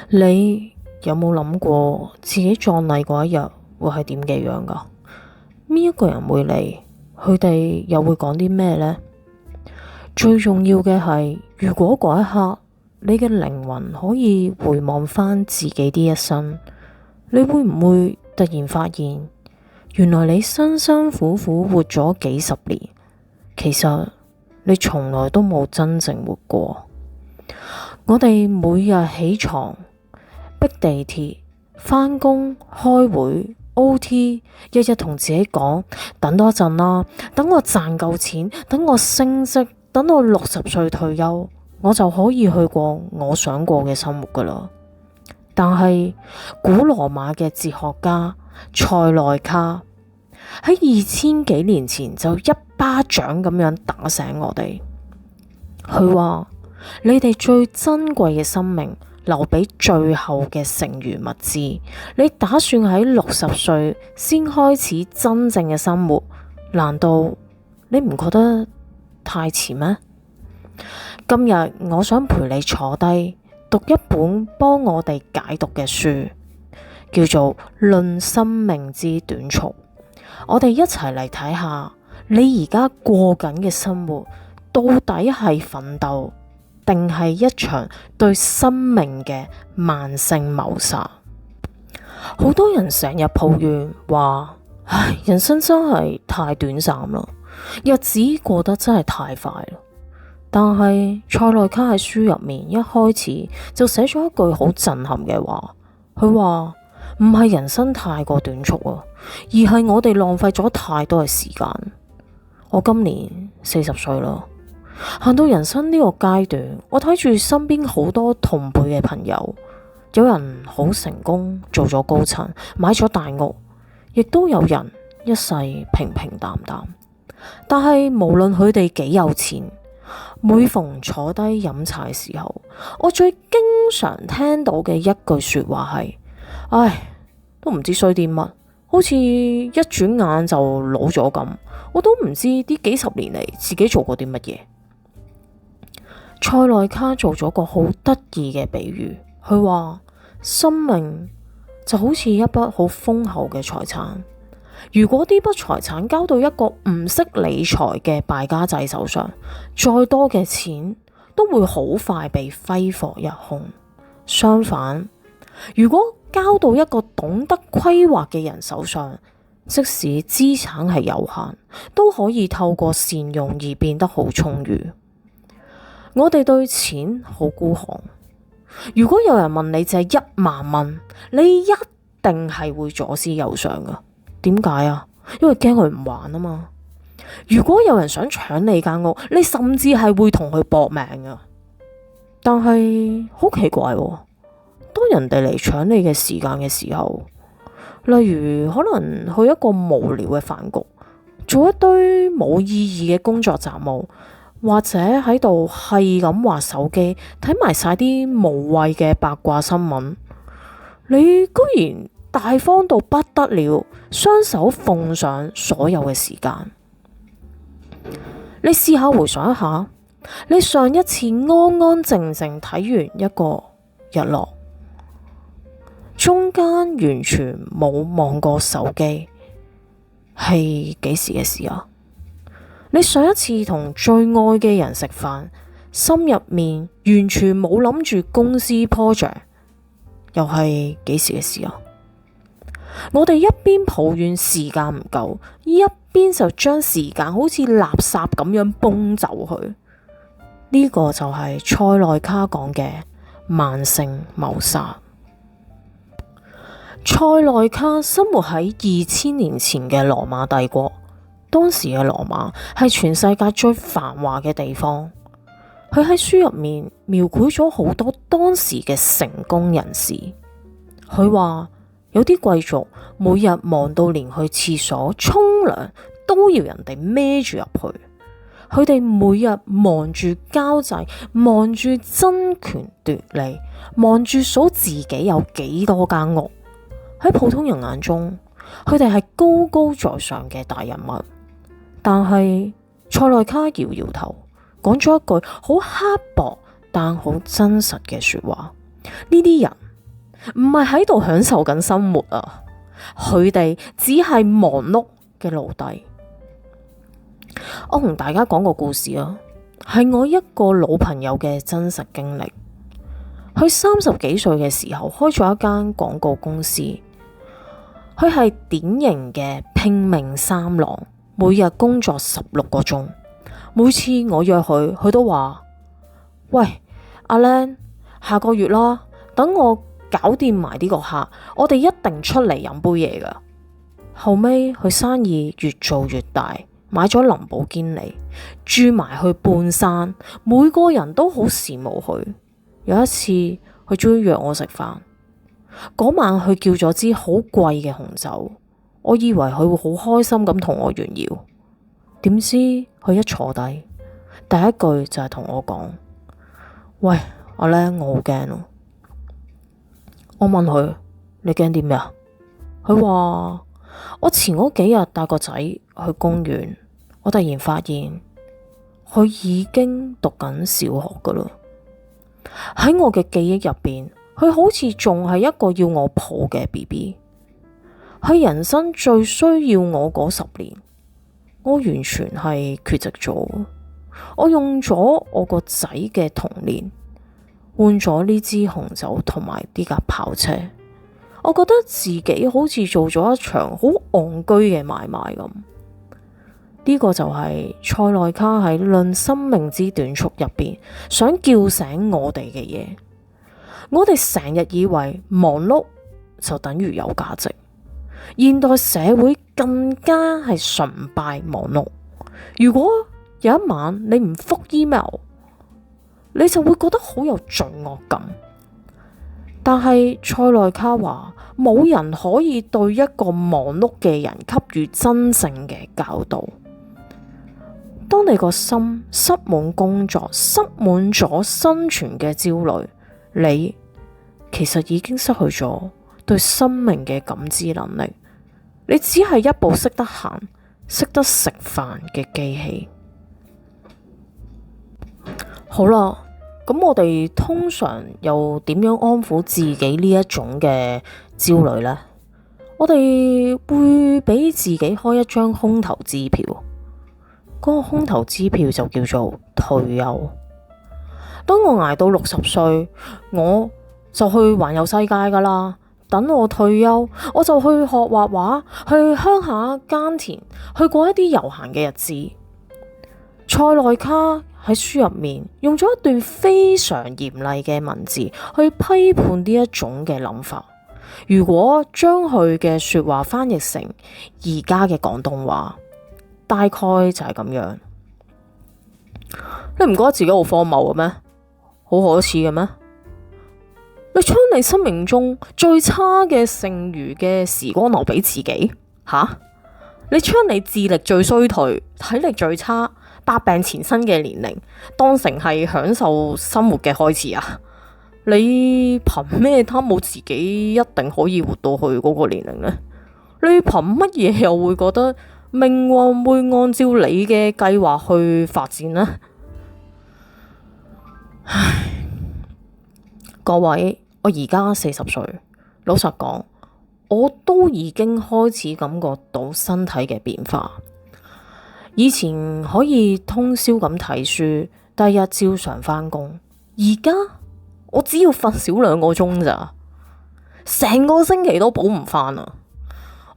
你有冇諗過自己葬禮嗰一日會係點嘅樣噶？邊一個人會嚟？佢哋又會講啲咩呢？最重要嘅係，如果嗰一刻你嘅靈魂可以回望返自己啲一生，你會唔會突然發現，原來你辛辛苦苦活咗幾十年，其實你從來都冇真正活過。我哋每日起床，逼地鐵，返工，開會，OT，日日同自己講，等多一陣啦，等我賺夠錢，等我升職，等我60歲退休，我就可以去過我想過嘅生活噶啦。但係古羅馬嘅哲學家塞內卡喺2000幾年前就一巴掌咁樣打醒我哋，佢話：你哋最珍貴嘅生命留俾最後嘅剩餘物資，你打算喺60歲先開始真正嘅生活，難道你唔覺得太遲咩？今日我想陪你坐低讀一本幫我哋解讀嘅書，叫做《論生命之短促》。我哋一齊嚟睇下，你而家過緊嘅生活到底係奮鬥，定係一場對生命嘅慢性謀殺？好多人成日抱怨話：唉，人生真係太短暫啦，日子過得真係太快啦。但係塞內卡喺書入面一開始就寫咗一句好震撼嘅話，佢話唔係人生太過短促啊，而係我哋浪費咗太多嘅時間。我今年40歲啦，行到人生呢個階段，我睇住身邊好多同輩嘅朋友，有人好成功做咗高層，買咗大屋，亦都有人一世平平淡淡。但係無論佢哋幾有錢，每逢坐低飲茶嘅時候，我最經常聽到嘅一句說話係：唉，都唔知衰啲乜，好似一轉眼就老咗咁，我都唔知呢幾十年嚟自己做過啲乜嘢。塞內卡做咗個好得意嘅比喻，佢話生命就好似一筆好豐厚嘅財產，如果呢筆財產交到一個唔識理財嘅敗家仔手上，再多嘅錢都會好快被揮霍一空。相反，如果交到一個懂得規劃嘅人手上，即使資產係有限，都可以透過善用而變得好充裕。我哋對錢好孤寒，如果有人問你借1萬蚊，你一定係會左思右想噶。點解啊？因為驚佢唔還啊嘛。如果有人想搶你間屋，你甚至係會同佢搏命噶。但係好奇怪喎，當人哋嚟搶你嘅時間嘅時候，例如可能去一個無聊嘅飯局，做一堆冇意義嘅工作雜務，或者喺度係咁滑手機，睇埋晒啲無謂嘅八卦新聞，你居然大方到不得了，雙手奉上所有嘅時間。你試下回想一下，你上一次安安靜靜睇完一個日落，中間完全冇望過手機，係幾時嘅事啊？你上一次同最愛嘅人食飯，心入面完全冇諗住公司 project， 又係幾時嘅事啊？我哋一邊抱怨時間唔夠，一邊就將時間好似垃圾咁樣崩走去。呢個就係塞內卡講嘅慢性謀殺。塞內卡生活喺2000年前嘅羅馬帝國，當時嘅羅馬係全世界最繁華嘅地方。佢喺書入面描繪咗好多當時嘅成功人士。佢話有啲貴族每日忙到連去廁所沖涼都要人哋孭住入去。佢哋每日忙住交際，忙住爭權奪利，忙住數自己有幾多間屋。喺普通人眼中，佢哋係高高在上嘅大人物。但係塞內卡搖搖頭，講咗一句好刻薄但好真實嘅說話。呢啲人唔係喺度享受緊生活啊，佢哋只係忙碌嘅奴隸。我同大家講個故事啊，係我一個老朋友嘅真實經歷。佢30幾歲嘅時候開咗一間廣告公司，佢係典型嘅拼命三郎，每日工作16個鐘。每次我約佢，佢都話：喂，阿靚，下個月啦，等我搞掂埋呢個客，我哋一定出嚟飲杯嘢㗎。後尾佢生意越做越大，買咗林寶堅尼，住埋去半山，每個人都好羨慕佢。有一次，佢終於約我食飯，嗰晚佢叫咗支好貴嘅紅酒，我以為佢會好開心咁同我炫耀，點知佢一坐低，第一句就係同我講：喂，阿靚，我好驚咯。我問佢：你驚啲咩啊？佢話：我前嗰幾日帶個仔去公園，我突然發現佢已經讀緊小學噶啦。喺我嘅記憶入邊，佢好似仲係一個要我抱嘅 BB。喺人生最需要我嗰10年，我完全係缺席咗。我用咗我個仔嘅童年換咗呢支紅酒同埋呢架跑車，我覺得自己好似做咗一場好戇居嘅買賣咁。呢個就係塞內卡喺《論生命之短促》入邊想叫醒我哋嘅嘢。我哋成日以為忙碌就等於有價值，現代社會更加係崇拜忙碌。如果有一晚你唔覆 email，你就會覺得好有罪惡感。但係塞內卡話，冇人可以對一個忙碌嘅人給予真正嘅教導。當你個心塞滿工作，塞滿咗生存嘅焦慮，你其實已經失去咗對生命嘅感知能力。你只係一部識得行、識得食飯嘅機器。好啦，咁我哋通常又點樣安撫自己呢一種嘅焦慮呢？我哋會俾自己開一張空頭支票。嗰個空頭支票就叫做退休。當我捱到60歲，我就去環遊世界噶啦。等我退休，我就去學畫畫，去鄉下耕田，去過一啲悠閒嘅日子。塞內卡喺書入面用咗一段非常嚴厲嘅文字去批判呢一種嘅諗法。如果將佢嘅說話翻譯成而家嘅廣東話，大概就係咁樣。你唔覺得自己好荒謬嘅咩？好可恥嘅咩？你將你生命中最差嘅剩餘嘅時光留俾自己吓？你將你智力最衰退、體力最差、百病纏身嘅年齡當成係享受生活嘅開始啊？你憑咩貪冇自己一定可以活到去嗰個年齡呢？你憑乜嘢又會覺得命運會按照你嘅計劃去發展呢？唉，各位，我而家40歲，老實講，我都已經開始感覺到身體嘅變化。以前可以通宵咁睇書，第日照常返工，而家我只要瞓少2個鐘咋，成個星期都補唔返啊！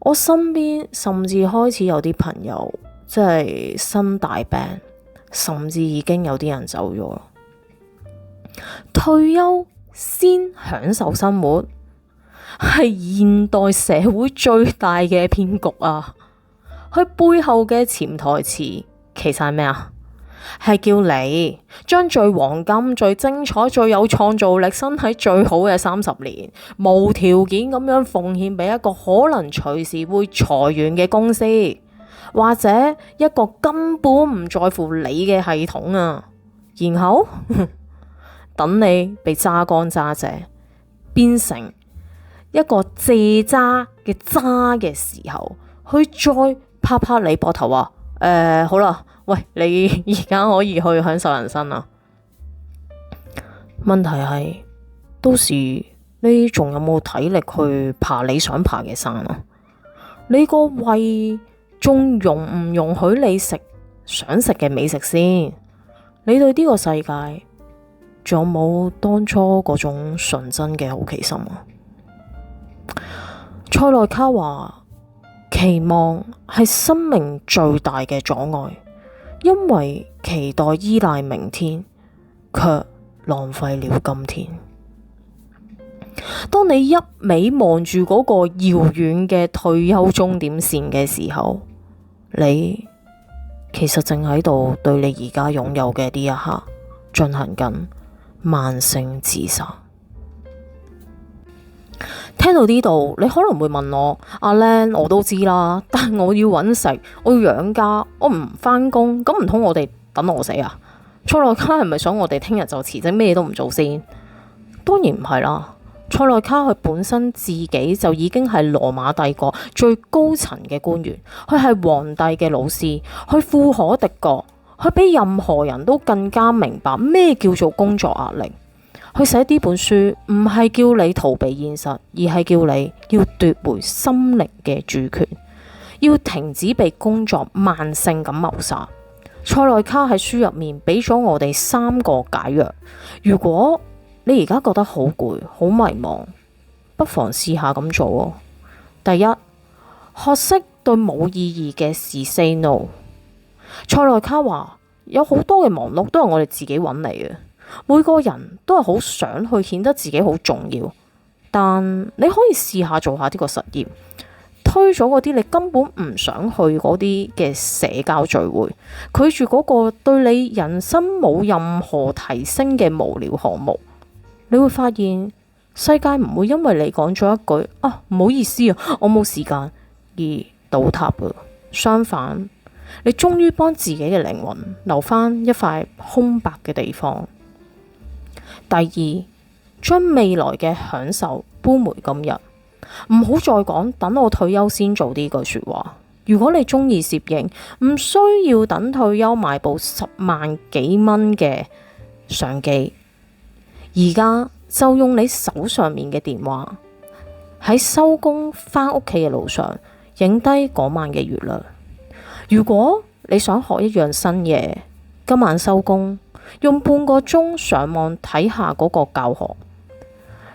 我身邊甚至開始有啲朋友即係生大病，甚至已經有啲人走咗。退休先享受生活，係現代社會最大嘅騙局啊！佢背後嘅潛台詞其實係咩啊？係叫你將最黃金、最精彩、最有創造力、身體最好嘅30年，無條件咁樣奉獻俾一個可能隨時會裁員嘅公司，或者一個根本唔在乎你嘅系統啊！然後等你被榨乾榨淨，變成一個蔗渣嘅渣嘅時候，佢再拍拍你膊頭話：好啦，喂，你而家可以去享受人生啦。問題係到時你仲有冇體力去爬你想爬嘅山啊？你個胃仲容唔容許你食想食嘅美食先？你對呢個世界仲有冇當初嗰種純真嘅好奇心啊？塞內卡話：期望係生命最大嘅阻礙，因為期待依賴明天，卻浪費了今天。當你一味望住嗰個遙遠嘅退休終點線嘅時候，你其實正喺度對你而家擁有嘅呢一刻進行緊慢性自殺。聽到呢度，你可能會問我：阿靚，我都知啦，但係我要搵食，我要養家，我唔返工，咁唔通我哋等我死啊？塞內卡係咪想我哋聽日就辭職，咩都唔做先？當然唔係啦。塞內卡佢本身自己就已經係羅馬帝國最高層嘅官員，佢係皇帝嘅老師，佢富可敵國，佢比任何人都更加明白咩叫做工作壓力。佢寫呢本書唔係叫你逃避現實，而係叫你要奪回心靈嘅主權，要停止被工作慢性咁謀殺。塞內卡喺書入面俾咗我哋3個解藥，如果你而家覺得好攰、好迷茫，不妨試下咁做哦。第一，學識對冇意義嘅事 say no。塞內卡話：有好多嘅忙碌都係我哋自己揾嚟嘅，每個人都係好想去顯得自己好重要，但你可以試下做下呢個實驗，推咗嗰啲你根本唔想去嗰啲嘅社交聚會，拒絕嗰個對你人生冇任何提升嘅無聊項目。你會發現世界唔會因為你講咗一句唔好意思啊，我冇時間而倒塌㗎。相反，你終於幫自己嘅靈魂留返一塊空白嘅地方。第二，將未來嘅享受搬回今日，唔好再講等我退休先做呢句說話。如果你中意攝影，唔需要等退休買部10萬幾蚊嘅相機。而家就用你手上面嘅電話，喺收工返屋企嘅路上影低嗰晚嘅月亮。如果你想學一樣新嘢，今晚收工用半個鐘上網睇下嗰個教學。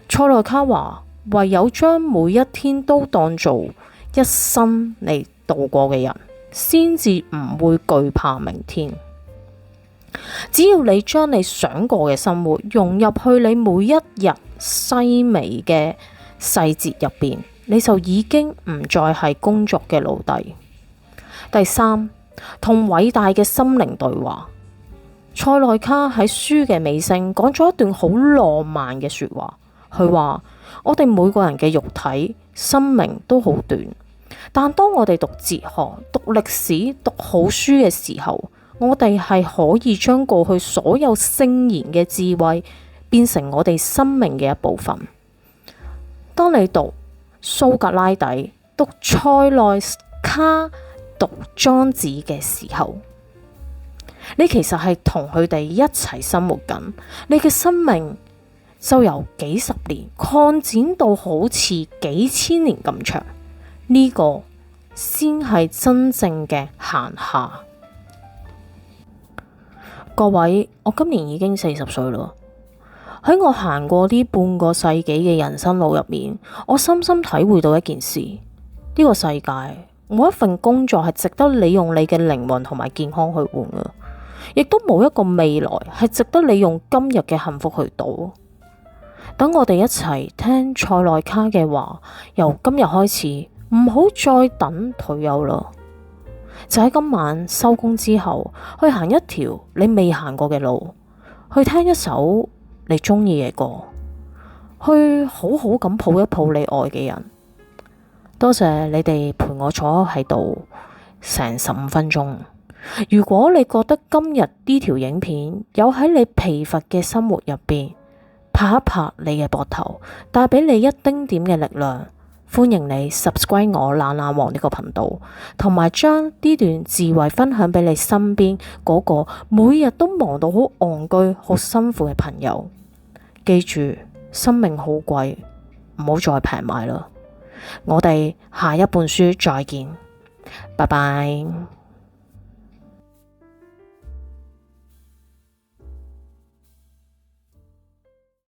塞內卡話：唯有將每一天都當做一生嚟度過嘅人，先至唔會懼怕明天。只要你將你想過嘅生活融入去你每一日細微嘅細節入邊，你就已經唔再係工作嘅奴隸。第三，同偉大嘅心靈對話。塞內卡喺書嘅尾聲講咗一段好浪漫嘅說話，佢話：我哋每個人嘅肉體生命都好短，但當我哋讀哲學、讀歷史、讀好書嘅時候，我哋係可以將過去所有聖賢嘅智慧變成我哋生命嘅一部分。當你讀蘇格拉底、讀塞內卡、讀莊子嘅時候，你其實係同佢哋一齊生活緊，你嘅生命就由幾十年擴展到好似幾千年咁長。呢個先係真正嘅閒暇。各位，我今年已經40歲啦。喺我行過呢半個世紀嘅人生路入面，我深深體會到一件事：呢個世界冇一份工作係值得你用你嘅靈魂同埋健康去換嘅，亦都冇一個未來係值得你用今日嘅幸福去賭。等我哋一齊聽塞內卡嘅話，由今日開始，唔好再等退休啦。就喺今晚收工之後，去行一條你未行過嘅路，去聽一首你中意嘅歌，去好好咁抱一抱你愛嘅人。多謝你哋陪我坐喺度成15分鐘。如果你覺得今日呢條影片有喺你疲乏嘅生活入邊拍一拍你嘅膊頭，帶俾你一丁點嘅力量，歡迎你 subscribe 我懶懶王呢個頻道，同埋將呢段智慧分享俾你身邊嗰個每日都忙到好戇居、好辛苦嘅朋友。記住生命好貴，唔好再平買啦。我哋下一本書再見，拜拜。